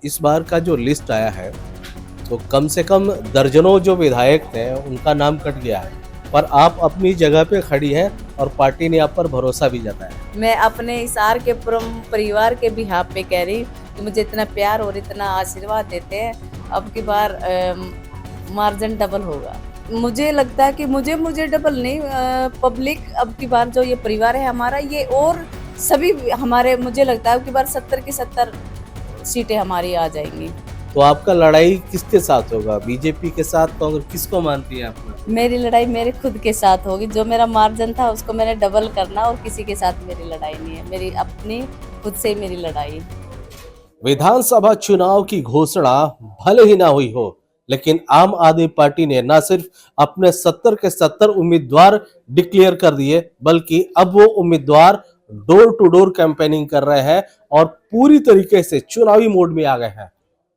इस बार का जो लिस्ट आया है तो कम से कम दर्जनों जो विधायक थे उनका नाम कट गया है, पर आप अपनी जगह पे खड़ी हैं और पार्टी ने आप पर भरोसा भी जताया। मैं अपने इस आर के पुरम परिवार के बिहाफ पे कह रही हूँ कि मुझे इतना प्यार और इतना आशीर्वाद देते हैं। अब की बार मार्जिन डबल होगा। मुझे लगता है कि मुझे डबल नहीं, पब्लिक अब की बार जो ये परिवार है हमारा, ये और सभी हमारे, मुझे लगता है अब की बार 70 की 70 सीटें हमारी आ जाएंगी। तो आपका लड़ाई किसके साथ होगा? बीजेपी के साथ, कांग्रेस, किसको मानती है आप? मेरी लड़ाई मेरे खुद के साथ होगी। जो मेरा मार्जिन था उसको मैंने डबल करना, और किसी के साथ मेरी लड़ाई नहीं है। मेरी अपनी खुद से मेरी लड़ाई। विधानसभा चुनाव की घोषणा भले ही ना हुई हो, लेकिन आम आदमी पार्टी ने न सिर्फ अपने 70 के 70 उम्मीदवार डिक्लेयर कर दिए, बल्कि अब वो उम्मीदवार डोर टू डोर कैंपेनिंग कर रहे हैं और पूरी तरीके से चुनावी मोड में आ गए हैं।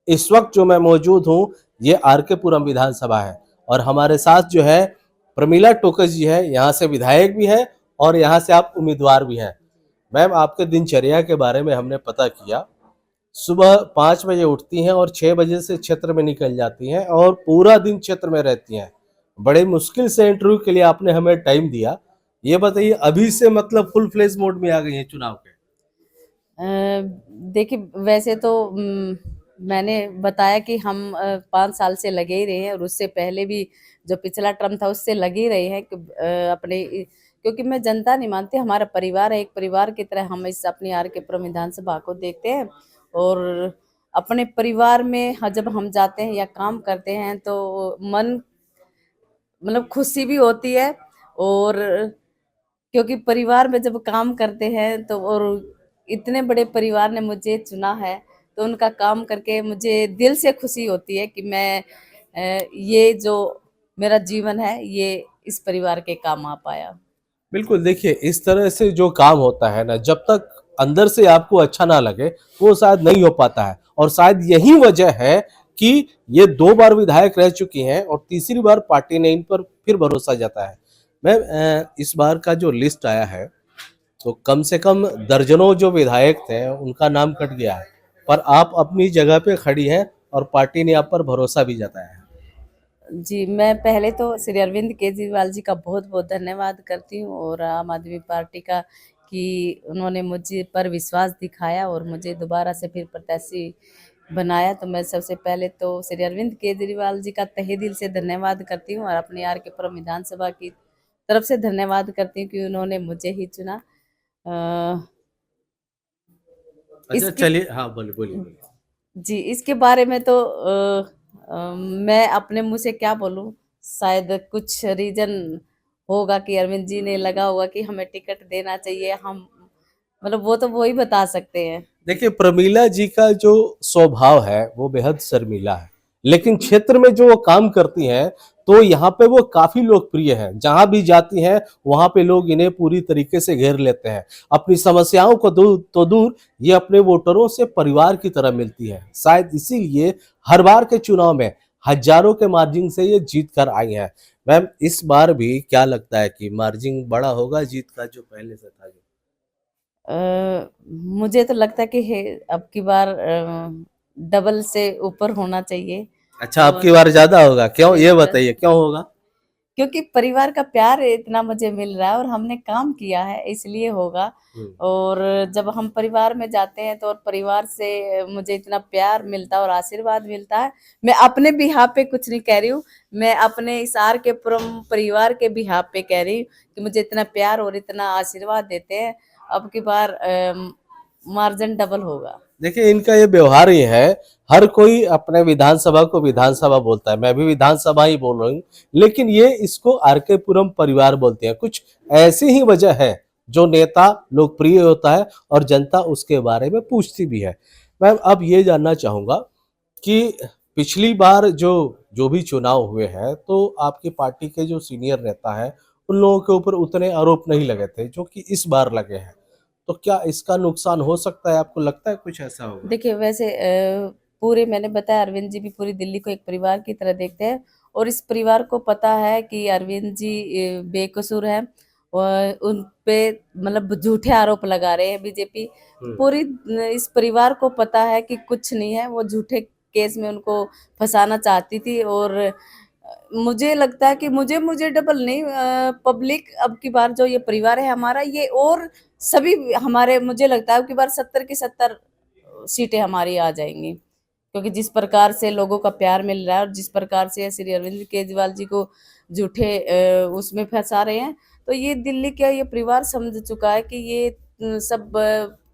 इस वक्त जो मैं मौजूद हूं, ये आर के पुरम विधानसभा है और हमारे साथ जो है प्रमीला टोकस जी है, यहाँ से विधायक भी है और यहाँ से आप उम्मीदवार भी हैं। मैम, आपके दिनचर्या के बारे में हमने पता किया। सुबह 5 बजे उठती हैं और 6 बजे से क्षेत्र में निकल जाती हैं और पूरा दिन क्षेत्र में रहती हैं। बड़े मुश्किल से इंटरव्यू के लिए आपने हमें टाइम दिया। ये बताइए, अभी से मतलब फुल फ्लेज मोड में आ गई हैं चुनाव के? देखिए, वैसे तो मैंने बताया कि हम 5 साल से लगे ही रहे हैं, और उससे पहले भी जो पिछला टर्म था उससे लगे ही रहे हैं कि क्योंकि मैं जनता नहीं मानती, हमारा परिवार है, एक परिवार की तरह हम इस अपनी आर के पुरम विधानसभा को देखते हैं। और अपने परिवार में जब हम जाते हैं या काम करते हैं तो मन, मतलब खुशी भी होती है। और क्योंकि परिवार में जब काम करते हैं तो, और इतने बड़े परिवार ने मुझे चुना है, तो उनका काम करके मुझे दिल से खुशी होती है कि मैं ये जो मेरा जीवन है ये इस परिवार के काम आ पाया। बिल्कुल, देखिए इस तरह से जो काम होता है ना, जब तक अंदर से आपको अच्छा ना लगे वो शायद नहीं हो पाता है। और शायद यही वजह है कि ये 2 बार विधायक रह चुकी हैं और तीसरी बार पार्टी ने इन पर फिर भरोसा जताया है। मैम, इस बार का जो लिस्ट आया है तो कम से कम दर्जनों जो विधायक थे उनका नाम कट गया है, पर आप अपनी जगह पे खड़ी हैं और पार्टी ने आप पर भरोसा भी जताया है। जी, मैं पहले तो श्री अरविंद केजरीवाल जी का बहुत-बहुत धन्यवाद करती हूँ, और आम आदमी पार्टी का, कि उन्होंने मुझे पर विश्वास दिखाया और मुझे दोबारा से फिर प्रत्याशी बनाया। तो मैं सबसे पहले तो श्री अरविंद केजरीवाल जी का तहे दिल से धन्यवाद करती हूँ, और अपने आर के पुरम विधानसभा की तरफ से धन्यवाद करती हूँ कि उन्होंने मुझे ही चुना। अ, अच्छा, इसकी चलिए, हाँ, बोलिए बोलिए बोलिए। जी, इसके बारे में तो मैं अपने मुँह से क्या बोलूँ? शायद कुछ रीज़न होगा कि अरविंद जी ने लगा होगा कि हमें टिकट देना चाहिए, हम, मतलब वो तो वो ही बता सकते हैं। देखिए, प्रमीला जी का जो स्वभाव है वो बेहद शर्मीला है, लेकिन क्षेत्र में जो वो काम करती हैं तो यहाँ पे वो काफी लोकप्रिय है। जहां भी जाती हैं वहां पे लोग इन्हें पूरी तरीके से घेर लेते हैं। अपनी समस्याओं को दूर तो दूर, ये अपने वोटरों से परिवार की तरह मिलती है। शायद इसीलिए हर बार के चुनाव में हजारों के मार्जिन से ये जीत कर आई हैं। मैम, इस बार भी क्या लगता है कि मार्जिन बड़ा होगा जीत का जो पहले से था? मुझे तो लगता है कि अब की बार डबल से ऊपर होना चाहिए। अच्छा, आपकी और बार ज्यादा होगा, क्यों? ये ज बताइए क्यों होगा? क्योंकि परिवार का प्यार इतना मुझे मिल रहा है और हमने काम किया है, इसलिए होगा। हम्म। और जब हम परिवार में जाते हैं तो, और परिवार से मुझे इतना प्यार मिलता है और आशीर्वाद मिलता है। मैं अपने बिहाफ पे कुछ नहीं कह रही हूँ, मैं अपने इस आर के पुरम परिवार के बिहाफ पे कह रही हूँ कि मुझे इतना प्यार और इतना आशीर्वाद देते हैं। अब की बार मार्जिन डबल होगा। देखिए, इनका ये व्यवहार ही है। हर कोई अपने विधानसभा को विधानसभा बोलता है, मैं भी विधानसभा ही बोल रही हूँ, लेकिन ये इसको आरके पुरम परिवार बोलते हैं। कुछ ऐसी ही वजह है, जो नेता लोकप्रिय होता है और जनता उसके बारे में पूछती भी है। मैं अब ये जानना चाहूंगा कि पिछली बार जो जो भी चुनाव हुए हैं तो आपकी पार्टी के जो सीनियर नेता है उन लोगों के ऊपर उतने आरोप नहीं लगे थे जो कि इस बार लगे हैं। तो क्या इसका नुकसान हो सकता है? आपको लगता है कुछ ऐसा होगा? देखिए, वैसे पूरे, मैंने बताया, अरविंद जी भी पूरी दिल्ली को एक परिवार की तरह देखते हैं, और इस परिवार को पता है कि अरविंद जी बेकसूर हैं, उन पे मतलब झूठे आरोप लगा रहे हैं बीजेपी। पूरी इस परिवार को पता है कि कुछ नहीं है, वो झूठे केस में उनको फंसाना चाहती थी। और मुझे लगता है कि मुझे डबल नहीं, पब्लिक अब की बार जो ये परिवार है हमारा, ये और सभी हमारे, मुझे लगता है अब की बार 70 की 70 सीटें हमारी आ जाएंगी, क्योंकि जिस प्रकार से लोगों का प्यार मिल रहा है और जिस प्रकार से श्री अरविंद केजरीवाल जी को झूठे उसमें फंसा रहे हैं, तो ये दिल्ली का ये परिवार समझ चुका है कि ये सब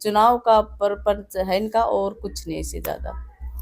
चुनाव का परपंच है इनका, और कुछ नहीं इससे ज्यादा।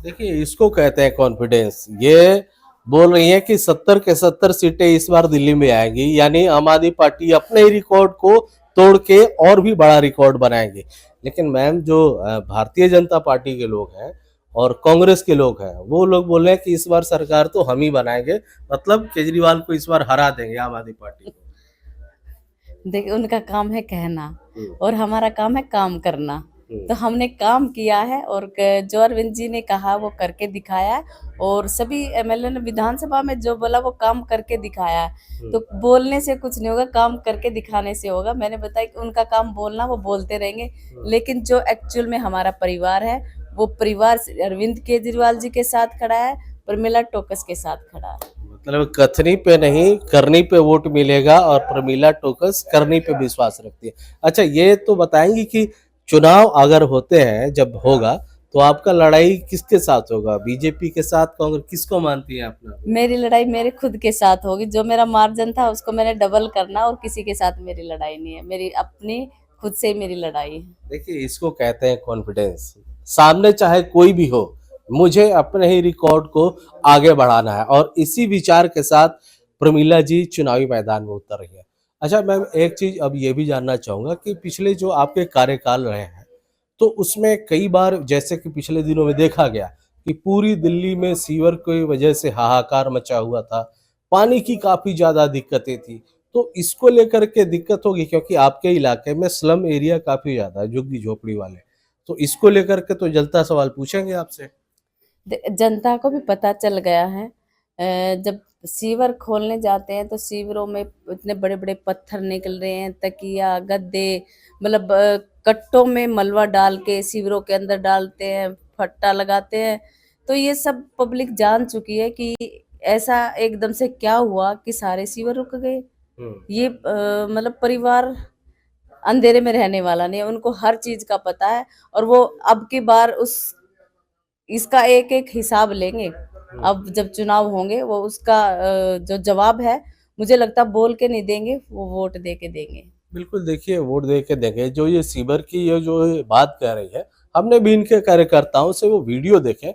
देखिए, इसको कहते हैं कॉन्फिडेंस। ये बोल रही है कि 70 के 70 सीटें इस बार दिल्ली में आएंगी, यानी आम आदमी पार्टी अपने ही रिकॉर्ड को तोड़ के और भी बड़ा रिकॉर्ड बनाएंगे। लेकिन मैम, जो भारतीय जनता पार्टी के लोग हैं और कांग्रेस के लोग हैं, वो लोग बोल रहे हैं कि इस बार सरकार तो हम ही बनाएंगे, मतलब केजरीवाल को इस बार हरा देंगे आम आदमी पार्टी को। देखिए, उनका काम है कहना और हमारा काम है काम करना। हम्म। तो हमने काम किया है और जो अरविंद जी ने कहा वो करके दिखाया है, और सभी एमएलए ने विधानसभा में जो बोला वो काम करके दिखाया है। तो बोलने से कुछ नहीं होगा, काम करके दिखाने से होगा। मैंने बताया कि उनका काम बोलना, वो बोलते रहेंगे, लेकिन जो एक्चुअल में हमारा परिवार है, वो परिवार अरविंद केजरीवाल जी के साथ खड़ा है, प्रमिला टोकस के साथ खड़ा है। मतलब कथनी पे नहीं, करनी पे वोट मिलेगा, और प्रमिला टोकस करनी पे विश्वास रखती है। अच्छा, ये तो बताएंगी कि चुनाव अगर होते हैं, जब होगा, तो आपका लड़ाई किसके साथ होगा? बीजेपी के साथ, कांग्रेस, किसको मानती है अपना? मेरी लड़ाई मेरे खुद के साथ होगी। जो मेरा मार्जिन था उसको मैंने डबल करना, और किसी के साथ मेरी लड़ाई नहीं है, मेरी अपनी खुद से ही मेरी लड़ाई है। देखिए, इसको कहते हैं कॉन्फिडेंस। सामने चाहे कोई भी हो, मुझे अपने ही रिकॉर्ड को आगे बढ़ाना है, और इसी विचार के साथ प्रमिला जी चुनावी मैदान में उतर रही है। अच्छा मैम, एक चीज अब ये भी जानना चाहूंगा कि पिछले जो आपके कार्यकाल रहे हैं, तो उसमें कई बार, जैसे कि पिछले दिनों में देखा गया कि पूरी दिल्ली में सीवर की वजह से हाहाकार मचा हुआ था, पानी की काफी ज्यादा दिक्कतें थी। तो इसको लेकर के दिक्कत होगी, क्योंकि आपके इलाके में स्लम एरिया काफी ज्यादा है, झुग्गी झोपड़ी वाले। तो इसको लेकर के तो जलता सवाल पूछेंगे आपसे। जनता को भी पता चल गया है। जब सीवर खोलने जाते हैं तो सीवरों में इतने बड़े बड़े पत्थर निकल रहे हैं, तकिया, गद्दे, मतलब कट्टों में मलबा डाल के सीवरों के अंदर डालते हैं, फट्टा लगाते हैं। तो ये सब पब्लिक जान चुकी है कि ऐसा एकदम से क्या हुआ कि सारे सीवर रुक गए। ये मतलब परिवार अंधेरे में रहने वाला नहीं है, उनको हर चीज का पता है, और वो अब की बार उस इसका एक एक हिसाब लेंगे। अब जब चुनाव होंगे वो उसका जो जवाब है, मुझे लगता है बोल के नहीं देंगे, वो वोट दे के देंगे। बिल्कुल, देखिए, वोट दे के देंगे। जो ये सीवर की ये जो बात कह रही है, हमने भी इनके कार्यकर्ताओं से वो वीडियो देखे।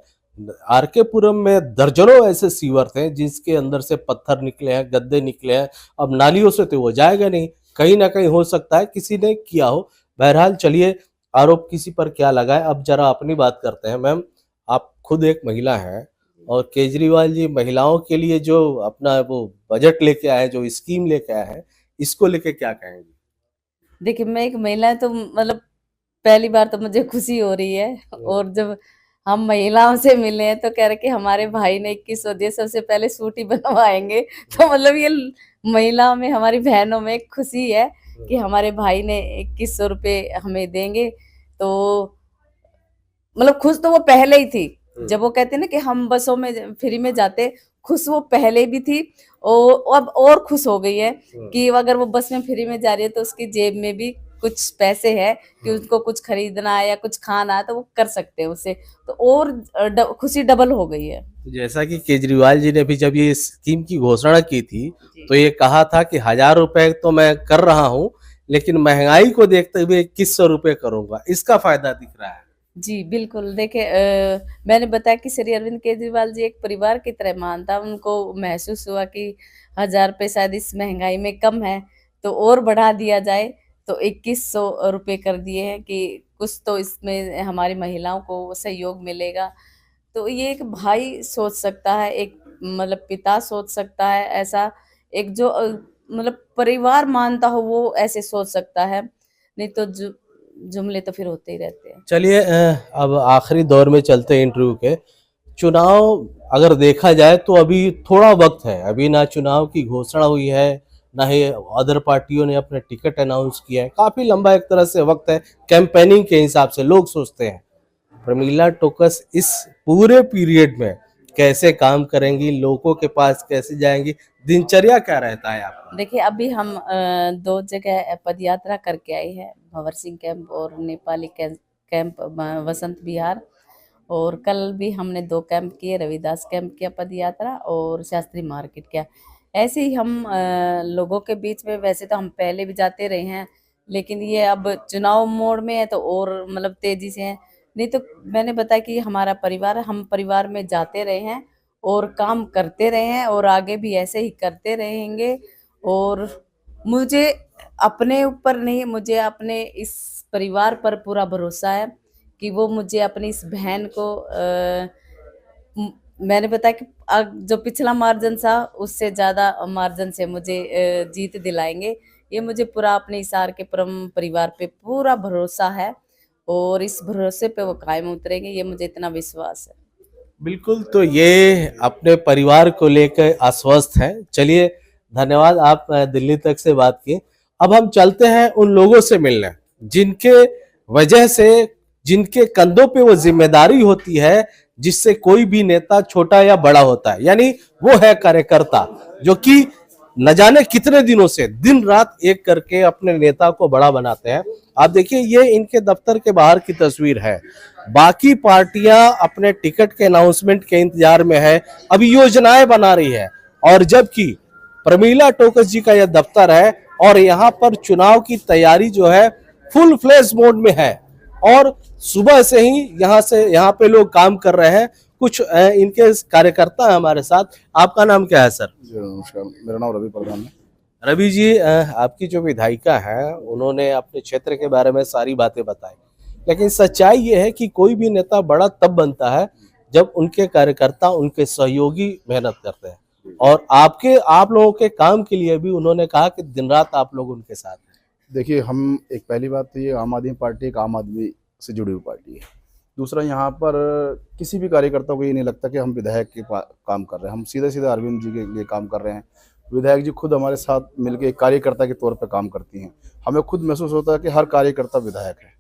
आरके पुरम में दर्जनों ऐसे सीवर थे जिसके अंदर से पत्थर निकले हैं, गद्दे निकले हैं। अब नालियों से तो वो जाएगा नहीं, कहीं ना कहीं हो सकता है किसी ने किया हो। बहरहाल, चलिए, आरोप किसी पर क्या लगाए। अब जरा अपनी बात करते हैं। मैम, आप खुद एक महिला हैं, और केजरीवाल जी महिलाओं के लिए जो अपना वो बजट लेके आए, जो स्कीम लेके आए हैं, इसको लेके क्या कहेंगे? देखिए, मैं एक महिला तो मतलब पहली बार तो मुझे खुशी हो रही है, और जब हम महिलाओं से मिले हैं तो कह रहे कि हमारे भाई ने 2100 दिए, सबसे पहले सूट ही बनवाएंगे। तो मतलब ये महिलाओं में, हमारी बहनों में एक खुशी है कि हमारे भाई ने 2100 रुपये हमें देंगे। तो मतलब खुश तो वो पहले ही थी। जब वो कहते ना कि हम बसों में फ्री में जाते, खुश वो पहले भी थी, और अब और खुश हो गई है कि अगर वो बस में फ्री में जा रही है तो उसकी जेब में भी कुछ पैसे है कि उसको कुछ खरीदना है या कुछ खाना है तो वो कर सकते हैं उससे। तो और खुशी डबल हो गई है। तो जैसा कि केजरीवाल जी ने भी जब ये स्कीम की घोषणा की थी, तो ये कहा था कि 1000 रुपए तो मैं कर रहा हूं, लेकिन महंगाई को देखते हुए 2100 रुपए करूंगा। इसका फायदा दिख रहा है। जी, बिल्कुल। देखिए, मैंने बताया कि श्री अरविंद केजरीवाल जी एक परिवार की तरह मानता, उनको महसूस हुआ कि 1000 रुपये शायद इस महंगाई में कम है, तो और बढ़ा दिया जाए। तो 2100 रुपये कर दिए हैं कि कुछ तो इसमें हमारी महिलाओं को सहयोग मिलेगा। तो ये एक भाई सोच सकता है, एक मतलब पिता सोच सकता है ऐसा, एक जो मतलब परिवार मानता हो वो ऐसे सोच सकता है, नहीं तो जुमले तो फिर होते ही रहते हैं। चलिए, अब आखिरी दौर में चलते हैं इंटरव्यू के। चुनाव अगर देखा जाए तो अभी थोड़ा वक्त है, अभी ना चुनाव की घोषणा हुई है, ना ही अदर पार्टियों ने अपने टिकट अनाउंस किया है। काफी लंबा एक तरह से वक्त है कैंपेनिंग के हिसाब से। लोग सोचते हैं प्रमीला टोकस इस पूरे पीरियड में कैसे काम करेंगी, लोगों के पास कैसे जाएंगी, दिनचर्या क्या रहता है आपका? देखिए, अभी हम 2 जगह पद यात्रा करके आए हैं, भंवर सिंह कैंप और नेपाली कैंप वसंत विहार। और कल भी हमने 2 कैंप किए, रविदास कैंप किया पद यात्रा और शास्त्री मार्केट किया। ऐसे ही हम लोगों के बीच में, वैसे तो हम पहले भी जाते रहे हैं, लेकिन ये अब चुनाव मोड़ में है तो और मतलब तेजी से है। नहीं तो मैंने बताया कि हमारा परिवार, हम परिवार में जाते रहे हैं और काम करते रहे हैं और आगे भी ऐसे ही करते रहेंगे। और मुझे अपने ऊपर नहीं, मुझे अपने इस परिवार पर पूरा भरोसा है कि वो मुझे अपनी इस बहन को मैंने बताया कि जो पिछला मार्जिन था उससे ज़्यादा मार्जिन से मुझे जीत दिलाएंगे। ये मुझे पूरा अपने हिसार के परिवार पे पूरा भरोसा है और इस भरोसे पे वो कायम उतरेंगे, ये मुझे इतना विश्वास है। बिल्कुल, तो ये अपने परिवार को लेकर आश्वस्त हैं। चलिए, धन्यवाद, आप दिल्ली तक से बात किए। अब हम चलते हैं उन लोगों से मिलने जिनके वजह से, जिनके कंधों पे वो जिम्मेदारी होती है, जिससे कोई भी नेता छोटा या बड़ा होता है, यानी वो है कार्यकर्ता, जो कि न जाने कितने दिनों से दिन रात एक करके अपने नेता को बड़ा बनाते हैं। आप देखिए, ये इनके दफ्तर के बाहर की तस्वीर है। बाकी पार्टियां अपने टिकट के अनाउंसमेंट के इंतजार में है, अभी योजनाएं बना रही है, और जबकि प्रमीला टोकस जी का यह दफ्तर है और यहाँ पर चुनाव की तैयारी जो है फुल फ्लेज मोड में है। और सुबह से ही यहाँ पे लोग काम कर रहे हैं। कुछ इनके कार्यकर्ता हैं हमारे साथ। आपका नाम क्या है सर? जी नमस्कार, मेरा नाम रवि प्रधान है। रवि जी, आपकी जो विधायिका है उन्होंने अपने क्षेत्र के बारे में सारी बातें बताई, लेकिन सच्चाई ये है कि कोई भी नेता बड़ा तब बनता है जब उनके कार्यकर्ता, उनके सहयोगी मेहनत करते हैं। और आप लोगों के काम के लिए भी उन्होंने कहा कि दिन रात आप लोग उनके साथ हैं। देखिए, हम एक पहली बात तो ये, आम आदमी पार्टी एक आम आदमी से जुड़ी हुई पार्टी है। दूसरा, यहाँ पर किसी भी कार्यकर्ता को ये नहीं लगता कि हम विधायक के काम कर रहे हैं। हम सीधे सीधे अरविंद जी के लिए काम कर रहे हैं। विधायक जी खुद हमारे साथ मिलकर एक कार्यकर्ता के तौर पर काम करती हैं। हमें खुद महसूस होता है कि हर कार्यकर्ता विधायक है।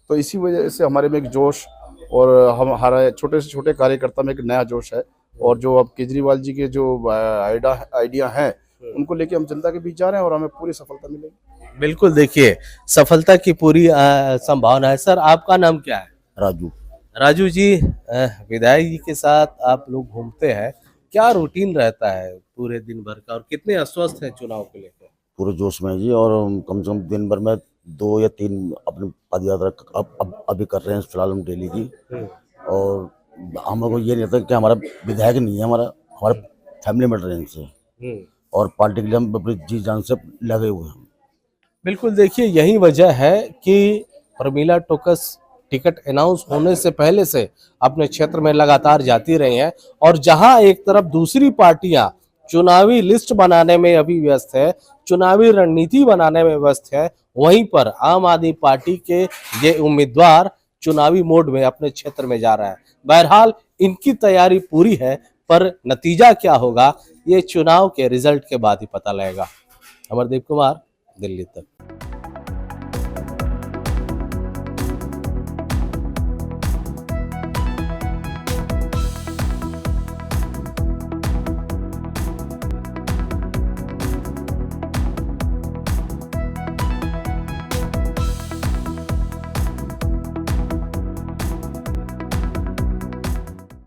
तो इसी वजह से हमारे में एक जोश, और हमारे छोटे से छोटे कार्यकर्ता में एक नया जोश है। और जो अब केजरीवाल जी के जो आइडिया हैं, उनको लेके हम जनता के बीच जा रहे हैं और हमें पूरी सफलता मिलेगी। बिल्कुल, देखिए, सफलता की पूरी संभावना है। सर, आपका नाम क्या है? राजू। राजू जी, विधायक जी के साथ आप लोग घूमते हैं, क्या रूटीन रहता है पूरे दिन भर का, और कितने अस्वस्थ हैं चुनाव को लेकर? पूरे जोश में है जी, और कम से कम दिन भर में 2 या 3 अपनी पद यात्रा अभी कर रहे हैं फिलहाल हम डेली की। और हम लोग को ये नहीं होता कि हमारा विधायक नहीं है, हमारा फैमिली मैटर है इनसे, और पार्टी के लिए हम अपनी जी जान से लगे हुए हैं। बिल्कुल, देखिए, यही वजह है कि प्रमीला टोकस टिकट अनाउंस होने से पहले से अपने क्षेत्र में लगातार जाती रही हैं, और जहां एक तरफ दूसरी पार्टियां चुनावी लिस्ट बनाने में अभी व्यस्त है, चुनावी रणनीति बनाने में व्यस्त है, वहीं पर आम आदमी पार्टी के ये उम्मीदवार चुनावी मोड में अपने क्षेत्र में जा रहा है। बहरहाल, इनकी तैयारी पूरी है, पर नतीजा क्या होगा ये चुनाव के रिजल्ट के बाद ही पता लगेगा। अमरदीप कुमार, दिल्ली तक।